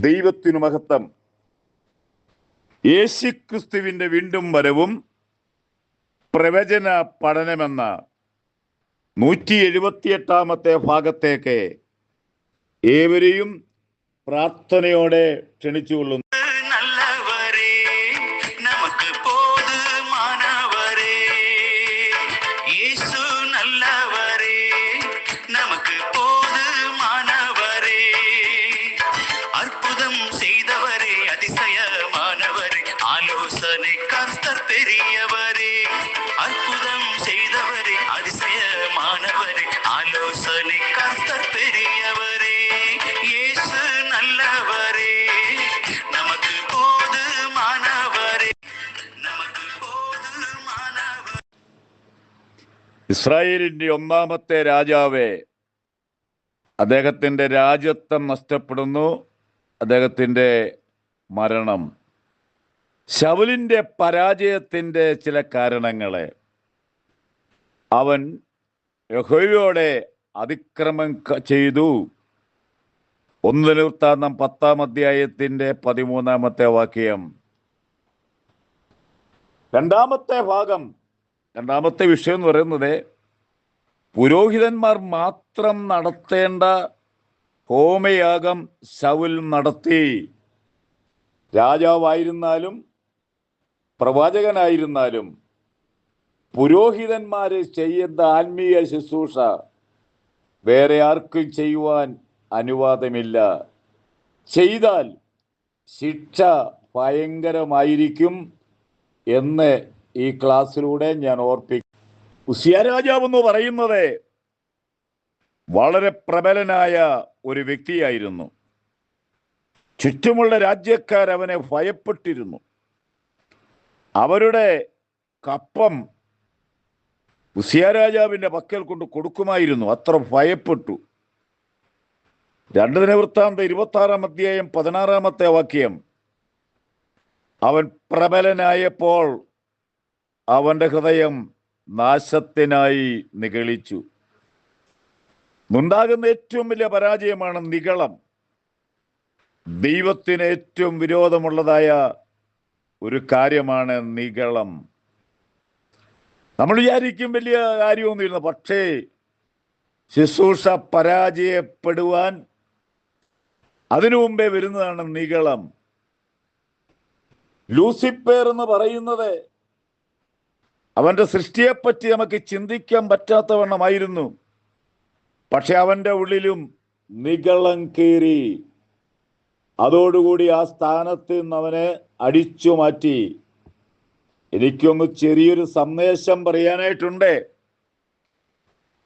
ദൈവത്തിനു മഹത്വം. യേശുക്രിസ്തുവിന്റെ വീണ്ടും വരവും പ്രവചന പഠനമെന്ന 178 ഭാഗത്തേക്ക് ഏവരെയും പ്രാർത്ഥനയോടെ ക്ഷണിച്ചുകൊള്ളുന്നു. ஆலோசனை கர்த்தர் பெரியவரே, அற்புதம் செய்தவரே, அதிசயமானவரே, ஆலோசனை கர்த்தர் பெரியவரே, இயேசு நல்லவரே, நமக்கு போதுமானவரே, நமக்கு போதுமானவரே. ഇസ്രായേലിന്റെ ഒന്നാമത്തെ രാജാവേ, അദ്ദേഹത്തിന്റെ രാജ്യത്വം നഷ്ടപ്പെടുന്നു. അദ്ദേഹത്തിന്റെ മരണം. ശൗലിന്റെ പരാജയത്തിന്റെ ചില കാരണങ്ങളെ അവൻ യഹോവയോടെ അതിക്രമം ചെയ്തു. 1 ദിനവൃത്താന്തം 10-ാം അധ്യായത്തിന്റെ 13-ാമത്തെ വാക്യം. രണ്ടാമത്തെ ഭാഗം, രണ്ടാമത്തെ വിഷയം എന്ന് പറയുന്നത് പുരോഹിതന്മാർ മാത്രം നടത്തേണ്ട ഹോമയാഗം ശൗൽ നടത്തി. രാജാവായിരുന്നാലും പ്രവാചകനായിരുന്നാലും പുരോഹിതന്മാര് ചെയ്യുന്ന ആത്മീയ ശുശ്രൂഷ വേറെ ആർക്കും ചെയ്യുവാൻ അനുവാദമില്ല. ചെയ്താൽ ശിക്ഷ ഭയങ്കരമായിരിക്കും എന്ന് ഈ ക്ലാസ്സിലൂടെ ഞാൻ ഓർപ്പിക്കും. ഉസിയ രാജാവ് എന്ന് പറയുന്നത് വളരെ പ്രബലനായ ഒരു വ്യക്തിയായിരുന്നു. ചുറ്റുമുള്ള രാജ്യക്കാർ അവനെ ഭയപ്പെട്ടിരുന്നു. അവരുടെ കപ്പം ഉസിയ രാജാവിന്റെ പക്കൽ കൊണ്ട് കൊടുക്കുമായിരുന്നു. അത്ര ഭയപ്പെട്ടു. 2 ദിനവൃത്താന്തം 26-ാം അധ്യായം 16-ാമത്തെ വാക്യം. അവൻ പ്രബലനായപ്പോൾ അവന്റെ ഹൃദയം നാശത്തിനായി നിഗളിച്ചു. ഉണ്ടാകുന്ന ഏറ്റവും വലിയ പരാജയമാണ് നിഗളം. ദൈവത്തിന് ഏറ്റവും വിരോധമുള്ളതായ ഒരു കാര്യമാണ് നിഗളം. നമ്മൾ വിചാരിക്കും വലിയ കാര്യമൊന്നുമില്ല, പക്ഷേ ശുശ്രൂഷ പരാജയപ്പെടുവാൻ അതിനു മുമ്പേ വരുന്നതാണ് നിഗളം. ലൂസിഫർ എന്ന് പറയുന്നത് അവന്റെ സൃഷ്ടിയെപ്പറ്റി നമുക്ക് ചിന്തിക്കാൻ പറ്റാത്തവണ്ണമായിരുന്നു. പക്ഷെ അവന്റെ ഉള്ളിലും നിഗളം കയറി. അതോടുകൂടി ആ സ്ഥാനത്ത് നിന്ന് അവനെ അടിച്ചു മാറ്റി. എനിക്കൊന്ന് ചെറിയൊരു സന്ദേശം പറയാനായിട്ടുണ്ട്.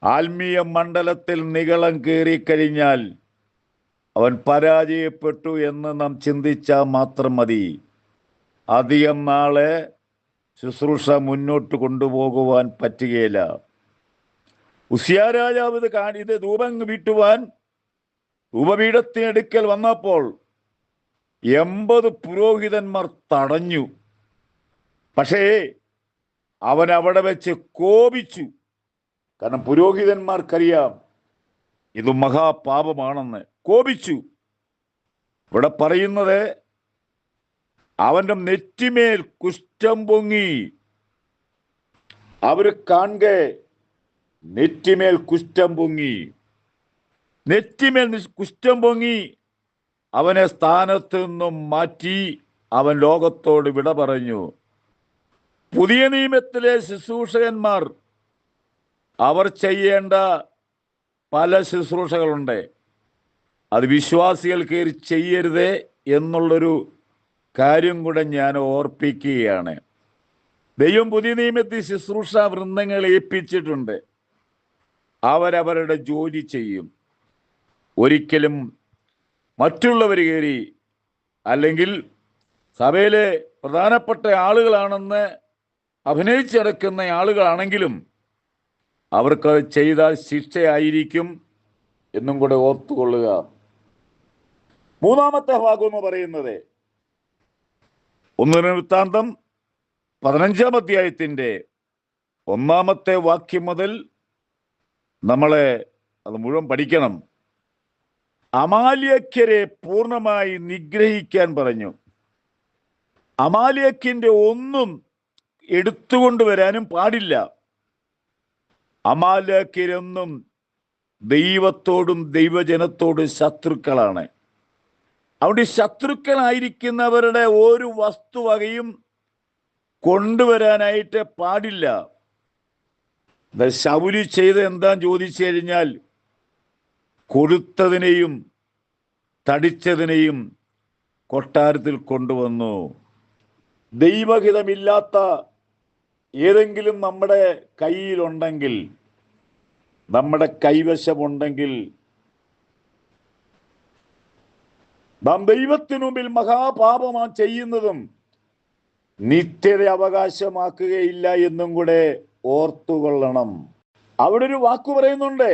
ആത്മീയ മണ്ഡലത്തിൽ നിഗളം കയറിക്കഴിഞ്ഞാൽ അവൻ പരാജയപ്പെട്ടു എന്ന് നാം ചിന്തിച്ചാൽ മാത്രം മതി. അധികം നാളെ ശുശ്രൂഷ മുന്നോട്ട് കൊണ്ടുപോകുവാൻ പറ്റുകയില്ല. ഉസിയ രാജാവ് ഇത് ധൂപം വീട്ടുവാൻ ധൂപപീഠത്തിനടുക്കൽ വന്നപ്പോൾ 80 പുരോഹിതന്മാർ തടഞ്ഞു. പക്ഷേ അവൻ അവിടെ വെച്ച് കോപിച്ചു. കാരണം പുരോഹിതന്മാർക്കറിയാം ഇത് മഹാപാപമാണെന്ന്. കോപിച്ചു. ഇവിടെ പറയുന്നത് അവന്റെ നെറ്റിമേൽ കുഷ്ഠം പൊങ്ങി. അവര് കാണെ നെറ്റിമേൽ കുഷ്ഠം പൊങ്ങി. നെറ്റിമേൽ കുഷ്ഠം പൊങ്ങി അവനെ സ്ഥാനത്ത് നിന്നും മാറ്റി. അവൻ ലോകത്തോട് വിട പറഞ്ഞു. പുതിയ നിയമത്തിലെ ശുശ്രൂഷകന്മാർ അവർ ചെയ്യേണ്ട പല ശുശ്രൂഷകളുണ്ട്. അത് വിശ്വാസികൾ കയറി ചെയ്യരുതേ എന്നുള്ളൊരു കാര്യം കൂടെ ഞാൻ ഓർപ്പിക്കുകയാണ്. ദൈവം പുതിയ നിയമത്തിൽ ശുശ്രൂഷ വൃന്ദങ്ങളെ ഏൽപ്പിച്ചിട്ടുണ്ട്. അവരവരുടെ ജോലി ചെയ്യും. ഒരിക്കലും മറ്റുള്ളവർ കയറി, അല്ലെങ്കിൽ സഭയിലെ പ്രധാനപ്പെട്ട ആളുകളാണെന്ന് അഭിനയിച്ചടക്കുന്ന ആളുകളാണെങ്കിലും അവർക്ക് ചെയ്താൽ ശിക്ഷയായിരിക്കും എന്നും കൂടെ ഓർത്തുകൊള്ളുക. മൂന്നാമത്തെ ഭാഗം എന്ന് പറയുന്നത് 1 ദിനവൃത്താന്തം 15-ാം അധ്യായത്തിന്റെ 1-ാമത്തെ വാക്യം മുതൽ നമ്മളെ അത് മുഴുവൻ പഠിക്കണം. അമാലേക്യരെ പൂർണ്ണമായി നിഗ്രഹിക്കാൻ പറഞ്ഞു. അമാലേക്കിന്റെ ഒന്നും എടുത്തുകൊണ്ടുവരാനും പാടില്ല. അമാലേക്യരൊന്നും ദൈവത്തോടും ദൈവജനത്തോടും ശത്രുക്കളാണ്. അവിടെ ശത്രുക്കളായിരിക്കുന്നവരുടെ ഒരു വസ്തുവകയും കൊണ്ടുവരാനായിട്ട് പാടില്ല. ശൗലി ചെയ്ത് എന്താന്ന് ചോദിച്ചു കഴിഞ്ഞാൽ, കൊടുത്തതിനെയും തടിച്ചതിനെയും കൊട്ടാരത്തിൽ കൊണ്ടുവന്നു. ദൈവഹിതമില്ലാത്ത ഏതെങ്കിലും നമ്മുടെ കയ്യിലുണ്ടെങ്കിൽ, നമ്മുടെ കൈവശമുണ്ടെങ്കിൽ, നാം ദൈവത്തിനു മുമ്പിൽ മഹാപാപമാണ് ചെയ്യുന്നതും നിത്യത അവകാശമാക്കുകയില്ല എന്നും കൂടെ ഓർത്തുകൊള്ളണം. അവിടെ ഒരു വാക്കു പറയുന്നുണ്ട്,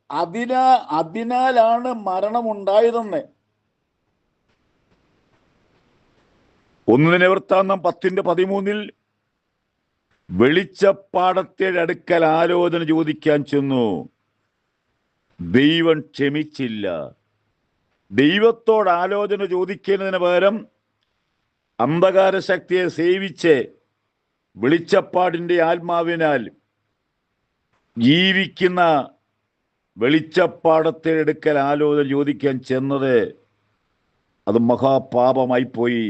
അതിനാലാണ് മരണമുണ്ടായതെന്ന്. 1 ദിനവൃത്താന്തം 10:13 വെളിച്ചപ്പാടത്തിന്റെ അടുക്കൽ ആലോചന ചോദിക്കാൻ ചെന്നു, ദൈവം ക്ഷമിച്ചില്ല. ദൈവത്തോട് ആലോചന ചോദിക്കുന്നതിന് പകരം അന്ധകാര ശക്തിയെ സേവിച്ച് വെളിച്ചപ്പാടിന്റെ ആത്മാവിനാൽ ജീവിക്കുന്ന വെളിച്ചപ്പാടത്തെ അടുക്കൽ ആലോചന ചോദിക്കാൻ ചെന്നത് അത് മഹാപാപമായി പോയി.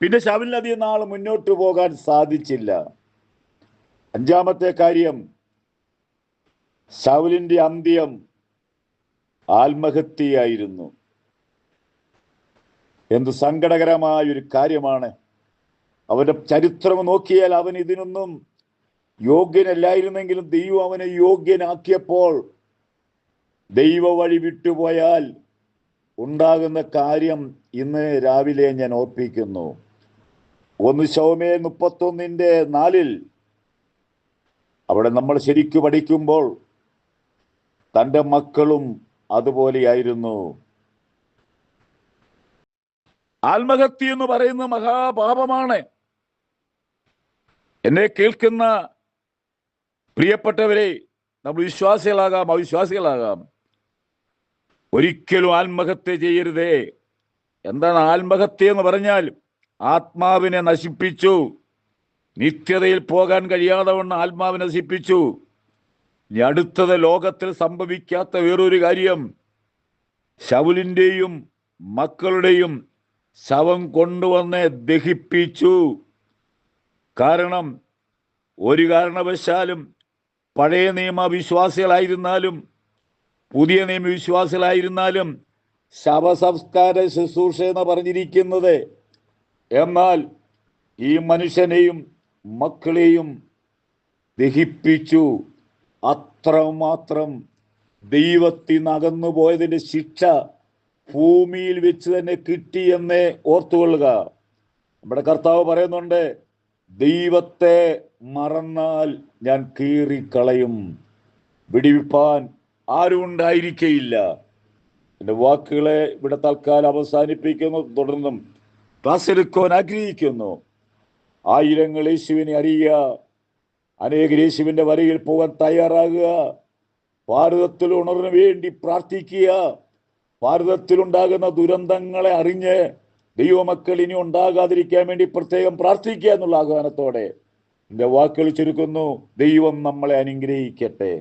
പിന്നെ ശൗലിനധികം നാൾ മുന്നോട്ട് പോകാൻ സാധിച്ചില്ല. 5-ാമത്തെ കാര്യം, ശൗലിന്റെ അന്ത്യം ആത്മഹത്യയായിരുന്നു. എന്ത് സങ്കടകരമായ ഒരു കാര്യമാണ്. അവന്റെ ചരിത്രം നോക്കിയാൽ അവൻ ഇതിനൊന്നും യോഗ്യനല്ലായിരുന്നെങ്കിലും ദൈവം അവനെ യോഗ്യനാക്കിയപ്പോൾ ദൈവ വഴി വിട്ടുപോയാൽ ഉണ്ടാകുന്ന കാര്യം ഇന്ന് രാവിലെ ഞാൻ ഓർപ്പിക്കുന്നു. 1 ശമൂവേൽ 31:4 അവിടെ നമ്മൾ ശരിക്കു പഠിക്കുമ്പോൾ തൻ്റെ മക്കളും അതുപോലെയായിരുന്നു. ആത്മഹത്യ എന്ന് പറയുന്ന മഹാപാപമാണ്. എന്നെ കേൾക്കുന്ന പ്രിയപ്പെട്ടവരെ, നമ്മൾ വിശ്വാസികളാകാം അവിശ്വാസികളാകാം, ഒരിക്കലും ആത്മഹത്യ ചെയ്യരുതേ. എന്താണ് ആത്മഹത്യ എന്ന് പറഞ്ഞാൽ? ആത്മാവിനെ നശിപ്പിച്ചു, നിത്യതയിൽ പോകാൻ കഴിയാതെ വണ്ണം ആത്മാവിനെ നശിപ്പിച്ചു. ഇനി അടുത്തത് ലോകത്തിൽ സംഭവിക്കാത്ത വേറൊരു കാര്യം, ശൗലിന്റെയും മക്കളുടെയും ശവം കൊണ്ടുവന്ന് ദഹിപ്പിച്ചു. കാരണം ഒരു കാരണവശാലും പഴയ നിയമ വിശ്വാസികളായിരുന്നാലും പുതിയ നിയമ വിശ്വാസികളായിരുന്നാലും ശവസംസ്കാര ശുശ്രൂഷ എന്ന് പറഞ്ഞിരിക്കുന്നത്, എന്നാൽ ഈ മനുഷ്യനെയും മക്കളെയും ദഹിപ്പിച്ചു. അത്രമാത്രം ദൈവത്തിൽ നിന്ന് അകന്നുപോയതിൻ്റെ ശിക്ഷ ഭൂമിയിൽ വെച്ച് തന്നെ കിട്ടിയെന്ന് ഓർത്തുകൊള്ളുക. നമ്മുടെ കർത്താവ് പറയുന്നുണ്ട്, ദൈവത്തെ മറന്നാൽ ഞാൻ കീറിക്കളയും, വിടിവിപ്പാൻ ആരും ഉണ്ടായിരിക്കയില്ല. എൻ്റെ വാക്കുകളെ ഇവിടെ തൽക്കാലം അവസാനിപ്പിക്കുന്നു. തുടർന്നും ക്ലാസ് എടുക്കുവാൻ ആഗ്രഹിക്കുന്നു. ആയിരങ്ങൾ യേശുവിനെ അറിയുക, അനേകർ യേശുവിൻ്റെ വരയിൽ പോകാൻ തയ്യാറാകുക, ഭാരതത്തിൽ ഉണർന്നു വേണ്ടി പ്രാർത്ഥിക്കുക, ഭാരതത്തിലുണ്ടാകുന്ന ദുരന്തങ്ങളെ അറിഞ്ഞ് ദൈവമക്കൾ ഇനി ഉണ്ടാകാതിരിക്കാൻ വേണ്ടി പ്രത്യേകം പ്രാർത്ഥിക്കുക എന്നുള്ള ആഹ്വാനത്തോടെ എൻ്റെ വാക്കുകൾ ചുരുക്കുന്നു. ദൈവം നമ്മളെ അനുഗ്രഹിക്കട്ടെ.